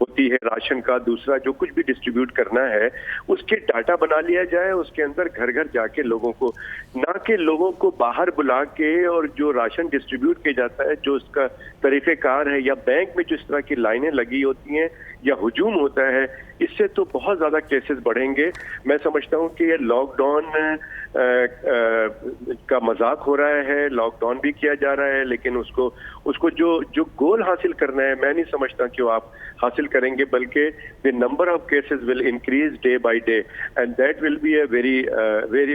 होती है राशन का, दूसरा जो कुछ भी डिस्ट्रीब्यूट करना है, उसके डाटा बना लिया जाए, उसके अंदर घर घर जाके लोगों को, ना कि लोगों को बाहर बुला के, और जो राशन डिस्ट्रीब्यूट किया जाता है, जो उसका तरीक़ेकार है, या बैंक में जिस तरह की लाइनें लगी होती हैं या हुजूम होता है, इससे तो बहुत ज़्यादा केसेस बढ़ेंगे। मैं समझता हूँ कि ये लॉकडाउन का मजाक हो रहा है, लॉकडाउन भी किया जा रहा है, लेकिन उसको जो गोल हासिल करना है, मैं नहीं समझता कि वो आप हासिल करेंगे, बल्कि the number of cases will increase day by day and that will be a very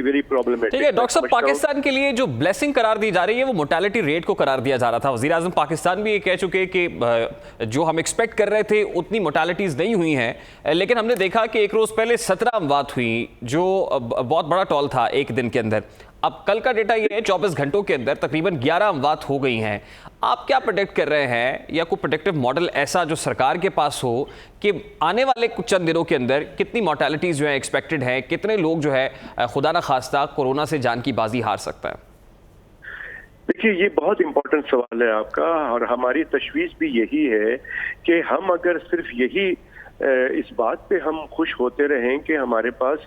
very problematic. ठीक है डॉक्टर साहब, पाकिस्तान के लिए जो ब्लेसिंग करार दी जा रही है वो मोर्टेलिटी रेट को करार दिया जा रहा था। वज़ीर आज़म पाकिस्तान भी ये कह चुके कि जो हम एक्सपेक्ट कर रहे थे उतनी मोर्टेलिटीज नहीं हुई हैं, लेकिन हमने देखा कि एक रोज पहले 17 अमवात हुई, जो बहुत बड़ा टॉल था एक दिन के अंदर। अब कल का डेटा ये है 24 घंटों के अंदर तकरीबन 11 अमवात हो गई हैं। आप क्या प्रेडिक्ट कर रहे हैं, या कोई प्रेडिक्टिव मॉडल ऐसा जो सरकार के पास हो कि आने वाले कुछ चंद दिनों के अंदर कितनी मोर्टेलिटीज जो है एक्सपेक्टेड है, कितने लोग जो है खुदा ना खास्ता कोरोना से जान की बाजी हार सकता है? देखिए, ये बहुत इंपॉर्टेंट सवाल है आपका, और हमारी तशवीश भी यही है कि हम अगर सिर्फ यही इस बात पे हम खुश होते रहें कि हमारे पास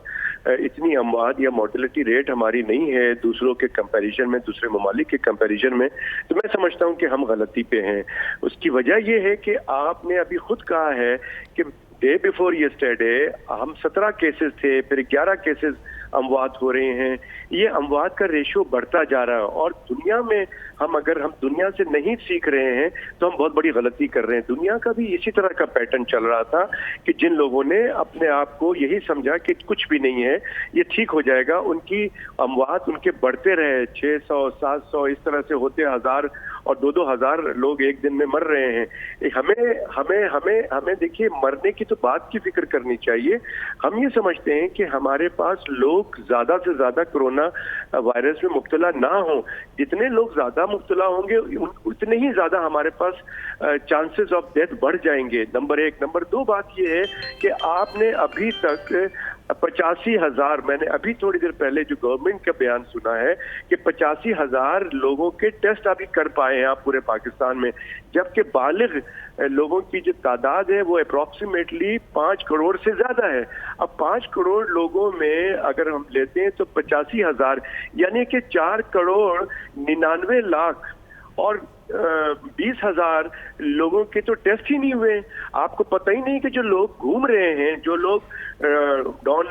इतनी अमवात या मोर्टेलिटी रेट हमारी नहीं है दूसरों के कंपैरिजन में, दूसरे ममालिक के कंपैरिजन में, तो मैं समझता हूं कि हम गलती पे हैं। उसकी वजह यह है कि आपने अभी खुद कहा है कि डे बिफोर यस्टरडे हम 17 केसेस थे, फिर 11 केसेस अमवात हो रहे हैं। ये अमवात का रेशियो बढ़ता जा रहा है, और दुनिया में अगर हम दुनिया से नहीं सीख रहे हैं तो हम बहुत बड़ी गलती कर रहे हैं। दुनिया का भी इसी तरह का पैटर्न चल रहा था कि जिन लोगों ने अपने आप को यही समझा कि कुछ भी नहीं है, ये ठीक हो जाएगा, उनकी अमवात उनके बढ़ते रहे, 600 700 इस तरह से होते 1000 और 2-2 हजार लोग एक दिन में मर रहे हैं। हमें देखिए, मरने की तो बात की फिक्र करनी चाहिए। हम ये समझते हैं कि हमारे पास लोग ज्यादा से ज्यादा कोरोना वायरस में मुब्तला ना हो, जितने लोग ज्यादा मुब्तला होंगे उतने ही ज्यादा हमारे पास चांसेस ऑफ डेथ बढ़ जाएंगे। नंबर 1। नंबर 2 बात यह है कि आपने अभी तक 85,000, मैंने अभी थोड़ी देर पहले जो गवर्नमेंट का बयान सुना है कि 85,000 लोगों के टेस्ट अभी कर पाए हैं आप पूरे पाकिस्तान में, जबकि बालिग लोगों की जो तादाद है वो अप्रॉक्सीमेटली 5 करोड़ से ज्यादा है। अब 5 करोड़ लोगों में अगर हम लेते हैं तो 85,000 यानी कि 4 करोड़ 99 लाख और 20,000 लोगों के तो टेस्ट ही नहीं हुए। आपको पता ही नहीं कि जो लोग घूम रहे हैं, जो लोग बिल्कुल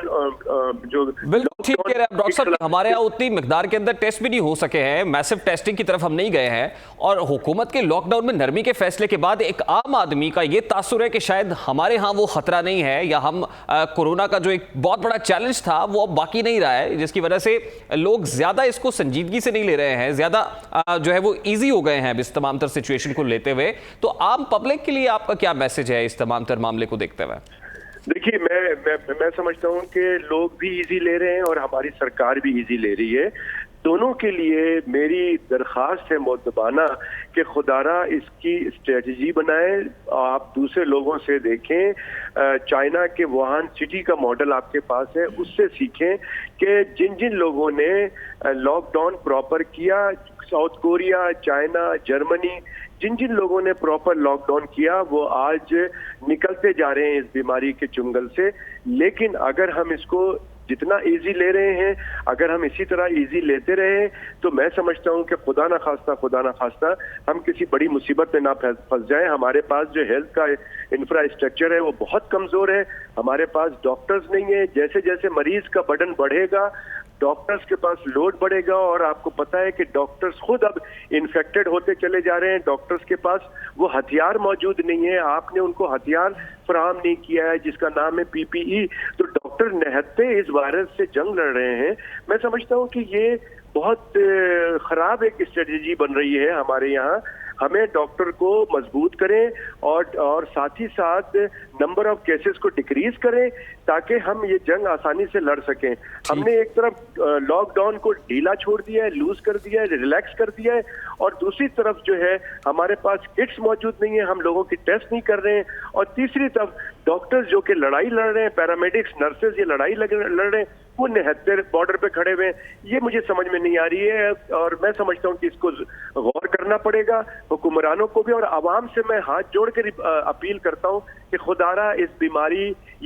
ठीक कह रहे हैं डॉक्टर साहब, हमारे यहाँ उतनी मिकदार के अंदर टेस्ट भी नहीं हो सके हैं, मैसिव टेस्टिंग की तरफ हम नहीं गए हैं, और हुकूमत के लॉकडाउन में नरमी के फैसले के बाद एक आम आदमी का ये तासुर है कि शायद हमारे यहाँ वो खतरा नहीं है, या हम कोरोना का जो एक बहुत बड़ा चैलेंज था वो अब बाकी नहीं रहा है, जिसकी वजह से लोग ज्यादा इसको संजीदगी से नहीं ले रहे हैं, ज्यादा जो है वो ईजी हो गए हैं इस तमाम तर सिचुएशन को लेते हुए। तो आम पब्लिक के लिए आपका क्या मैसेज है इस तमाम तर मामले को देखते हुए? देखिए, मैं समझता हूं कि लोग भी इजी ले रहे हैं और हमारी सरकार भी इजी ले रही है। दोनों के लिए मेरी दरख्वास्त है मुअद्दबाना कि खुदारा इसकी स्ट्रेटजी बनाएं। आप दूसरे लोगों से देखें, चाइना के वुहान सिटी का मॉडल आपके पास है, उससे सीखें कि जिन जिन लोगों ने लॉकडाउन प्रॉपर किया, साउथ कोरिया, चाइना, जर्मनी, जिन जिन लोगों ने प्रॉपर लॉकडाउन किया वो आज निकलते जा रहे हैं इस बीमारी के चुंगल से। लेकिन अगर हम इसको जितना इजी ले रहे हैं, अगर हम इसी तरह इजी लेते रहे तो मैं समझता हूं कि खुदा ना खास्ता हम किसी बड़ी मुसीबत में ना फंस जाएं। हमारे पास जो हेल्थ का इंफ्रास्ट्रक्चर है वो बहुत कमजोर है, हमारे पास डॉक्टर्स नहीं है। जैसे जैसे मरीज का बर्डन बढ़ेगा, डॉक्टर्स के पास लोड बढ़ेगा, और आपको पता है कि डॉक्टर्स खुद अब इन्फेक्टेड होते चले जा रहे हैं। डॉक्टर्स के पास वो हथियार मौजूद नहीं है, आपने उनको हथियार फराहम नहीं किया है जिसका नाम है PPE। तो डॉक्टर निहत्ते इस वायरस से जंग लड़ रहे हैं। मैं समझता हूं कि ये बहुत खराब एक स्ट्रेटजी बन रही है हमारे यहाँ। हमें डॉक्टर को मजबूत करें और साथ ही साथ नंबर ऑफ केसेस को डिक्रीज करें ताकि हम ये जंग आसानी से लड़ सकें। हमने एक तरफ लॉकडाउन को ढीला छोड़ दिया है, लूज कर दिया है, रिलैक्स कर दिया है, और दूसरी तरफ जो है हमारे पास किट्स मौजूद नहीं है, हम लोगों की टेस्ट नहीं कर रहे हैं, और तीसरी तरफ डॉक्टर्स जो कि लड़ाई लड़ रहे हैं, पैरामेडिक्स, नर्सेज ये लड़ाई लड़ रहे हैं, वो निहत्तर बॉर्डर पे खड़े हुए हैं। ये मुझे समझ में नहीं आ रही है, और मैं समझता हूँ कि इसको गौर करना पड़ेगा हुक्मरानों को भी, और आवाम से मैं हाथ जोड़ कर अपील करता हूँ कि खुदारा ये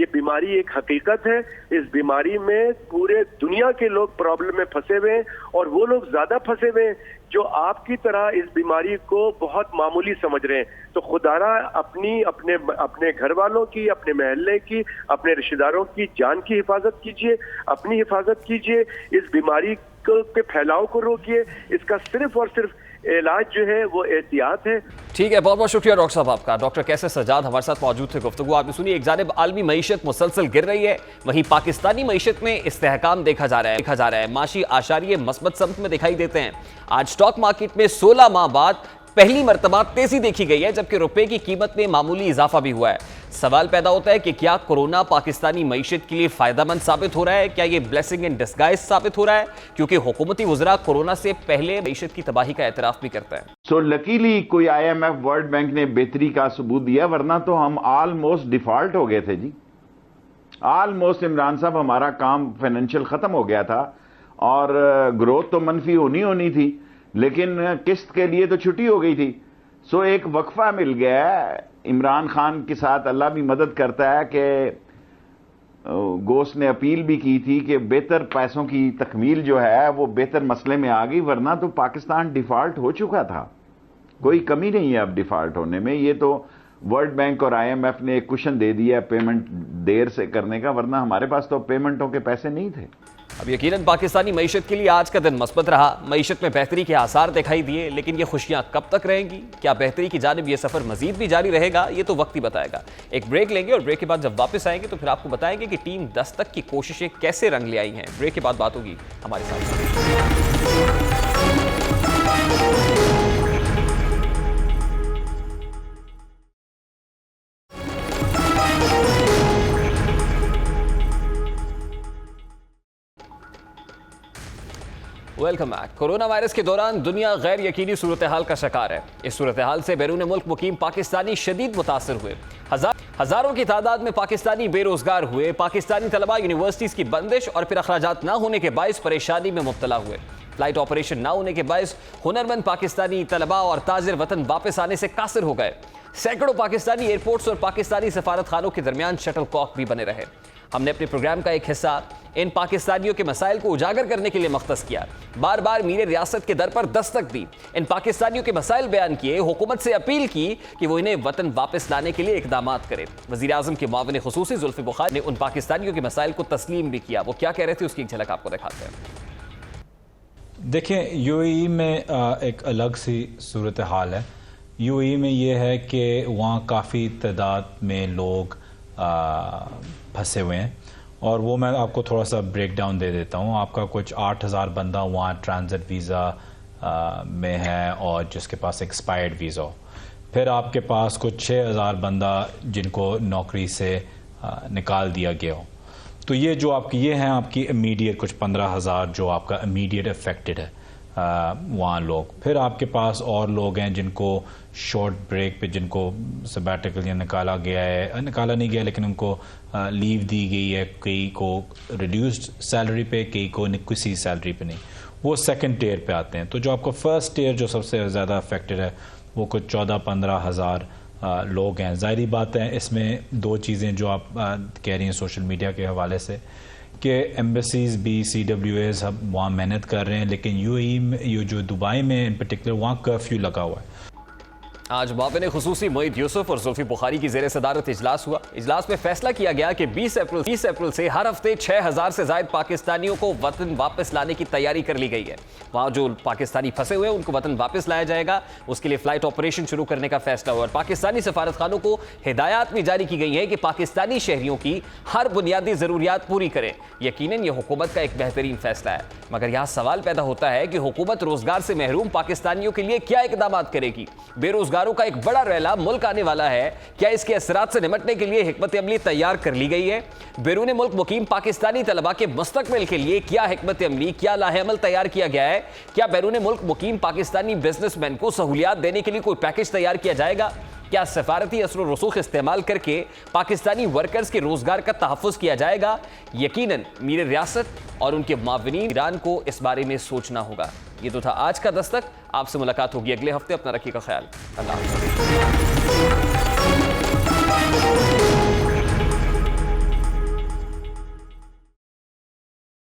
बीमारी एक हकीकत है। इस बीमारी में पूरे दुनिया के लोग प्रॉब्लम में फंसे हुए हैं, और वो लोग ज्यादा फंसे हुए हैं जो आपकी तरह इस बीमारी को बहुत मामूली समझ रहे हैं। तो खुदारा अपने घर वालों की, अपने महल्ले की, अपने रिश्तेदारों की जान की हिफाजत कीजिए, अपनी हिफाजत कीजिए, इस बीमारी के फैलाव को रोकिए। इसका सिर्फ और सिर्फ इलाज जो है वो एहतियात है। ठीक है, बहुत बहुत शुक्रिया डॉक्टर साहब आपका। डॉक्टर कैसर सज्जाद हमारे साथ मौजूद थे। गुफ्तगू आपने सुनी। एक जानिब आलमी मईशत मुसलसल गिर रही है, वहीं पाकिस्तानी मईशत में इस्तेहकाम देखा जा रहा है। माशी आशारिये मस्बत सम्त में दिखाई देते हैं। आज स्टॉक मार्केट में 16 माह बाद पहली मर्तबा तेजी देखी गई है, जबकि रुपए की कीमत में मामूली इजाफा भी हुआ है। सवाल पैदा होता है कि क्या कोरोना पाकिस्तानी मईशत के लिए फायदेमंद साबित हो रहा है? क्या ये ब्लेसिंग इन डिस्गाइज साबित हो रहा है? क्योंकि हुकूमती वज़रा कोरोना से पहले मईशत की तबाही का एतराफ भी करता है। सो लकीली कोई IMF वर्ल्ड बैंक ने बेहतरी का सबूत दिया, वरना तो हम ऑलमोस्ट डिफॉल्ट हो गए थे जी। ऑलमोस्ट इमरान साहब हमारा काम फाइनेंशियल खत्म हो गया था, और ग्रोथ तो मनफी होनी थी, लेकिन किस्त के लिए तो छुट्टी हो गई थी। सो एक वक्फा मिल गया है इमरान खान के साथ। अल्लाह भी मदद करता है कि गोश्त ने अपील भी की थी कि बेहतर पैसों की तकमील जो है वो बेहतर मसले में आ गई, वरना तो पाकिस्तान डिफॉल्ट हो चुका था। कोई कमी नहीं है अब डिफॉल्ट होने में। ये तो वर्ल्ड बैंक और IMF ने एक कुशन दे दिया पेमेंट देर से करने का, वरना हमारे पास तो पेमेंटों के पैसे नहीं थे। अब यकीनन पाकिस्तानी मईशत के लिए आज का दिन मस्बत रहा। मईशत में बेहतरी के आसार दिखाई दिए, लेकिन ये खुशियां कब तक रहेंगी? क्या बेहतरी की जानिब ये सफर मजीद भी जारी रहेगा? ये तो वक्त ही बताएगा। एक ब्रेक लेंगे, और ब्रेक के बाद जब वापस आएंगे तो फिर आपको बताएंगे कि टीम 10 तक की कोशिशें कैसे रंग ले आई हैं। ब्रेक के बाद बात होगी हमारे साथ। Welcome back. कोरोना वायरस के दौरान दुनिया गैर यकीनी सूरत हाल का शिकार है। इस सूरत हाल से बैरून मुल्क मुकीम पाकिस्तानी शदीद मुतासर हुए। हजारों की तादाद में पाकिस्तानी बेरोजगार हुए। पाकिस्तानी तलबा यूनिवर्सिटीज की बंदिश और फिर अखराजात ना होने के बायस परेशानी में मुब्तला हुए। फ्लाइट ऑपरेशन ना होने के बायस हुनरमंद पाकिस्तानी तलबा और ताजिर वतन वापस आने से कासिर हो गए। सैकड़ों पाकिस्तानी एयरपोर्ट्स और पाकिस्तानी सफारत खानों के दरमियान शटल कॉक भी बने रहे। हमने अपने प्रोग्राम का एक हिस्सा इन पाकिस्तानियों के मसाइल को उजागर करने के लिए मख्तस किया। बार बार मीरे रियासत के दर पर दस्तक दी, इन पाकिस्तानियों के मसाइल बयान किए, हुकूमत से अपील की कि वो इन्हें वतन वापस लाने के लिए इकदाम करे। वज़ीर आज़म के मुआविन खुसूसी जुल्फ़िकार बुखारी ने उन पाकिस्तानियों के मसाइल को तस्लीम भी किया। वो क्या कह रहे थे उसकी एक झलक आपको दिखाते हैं। देखें, UAE में एक अलग सी सूरत हाल है। UAE में ये है कि वहाँ काफ़ी तादाद में लोग फंसे हुए हैं, और वो मैं आपको थोड़ा सा ब्रेक डाउन दे देता हूँ। आपका कुछ 8000 बंदा वहाँ ट्रांजिट वीज़ा में है और जिसके पास एक्सपायर्ड वीज़ा हो। फिर आपके पास कुछ 6000 बंदा जिनको नौकरी से निकाल दिया गया हो। तो ये जो ये हैं आपकी इमीडिएट कुछ 15000 जो आपका इमीडिएट अफेक्टेड है वहाँ लोग। फिर आपके पास और लोग हैं जिनको शॉर्ट ब्रेक पे, जिनको सबैटिकल या निकाला नहीं गया लेकिन उनको लीव दी गई है। कई को रिड्यूस्ड सैलरी पे, कई को किसी सैलरी पे नहीं, वो सेकंड टियर पे आते हैं। तो जो आपका फर्स्ट टियर जो सबसे ज़्यादा अफेक्टेड है वो कुछ 14-15 हज़ार लोग हैं। ज़ाहिरी बात है, इसमें दो चीज़ें जो आप कह रही हैं सोशल मीडिया के हवाले से कि एम्बेसीज़ भी, CWAs सब वहाँ मेहनत कर रहे हैं, लेकिन UAE में, जो दुबई में इन पर्टिकुलर, वहाँ कर्फ्यू लगा हुआ है। आज मुआविन खुसूसी मोईद यूसुफ और जुल्फी बुखारी की ज़ेर सदारत इजलास हुआ। इजलास में फैसला किया गया कि 20 अप्रैल से हर हफ्ते 6000 से ज्यादा पाकिस्तानियों को वतन वापस लाने की तैयारी कर ली गई है। वहां जो पाकिस्तानी फंसे हुए हैं उनको वतन वापस लाया जाएगा। उसके लिए फ्लाइट ऑपरेशन शुरू करने का फैसला हुआ और पाकिस्तानी सफारत खानों को हिदायत भी जारी की गई है कि पाकिस्तानी शहरियों की हर बुनियादी जरूरियात पूरी करें। यकीनन यह हुकूमत का एक बेहतरीन फैसला है, मगर यहां सवाल पैदा होता है कि हुकूमत रोजगार से महरूम पाकिस्तानियों के लिए क्या इकदाम करेगी। बेरोजगारों का एक बड़ा रैला मुल्क आने वाला है, क्या इसके असरात से निपटने के लिए हिकमत अमली तैयार कर ली गई है? बैरून मुल्क मुकीम पाकिस्तानी तलबा के मुस्तकबिल के लिए क्या हिकमत अमली, क्या लाहेअमल तैयार किया गया है? क्या बैरून मुल्क मुकीम पाकिस्तानी बिजनेसमैन को सहूलियात देने के लिए कोई पैकेज तैयार किया जाएगा? क्या सफारती असर और रसूख इस्तेमाल करके पाकिस्तानी वर्कर्स के रोजगार का तहफ़्फ़ुज़ किया जाएगा? यकीनन मीर रियासत और उनके मुआविनीन ईरान को इस बारे में सोचना होगा। ये तो था आज का दस्तक। आपसे मुलाकात होगी अगले हफ्ते। अपना रखिएगा ख्याल। अल्लाह हाफ़िज़।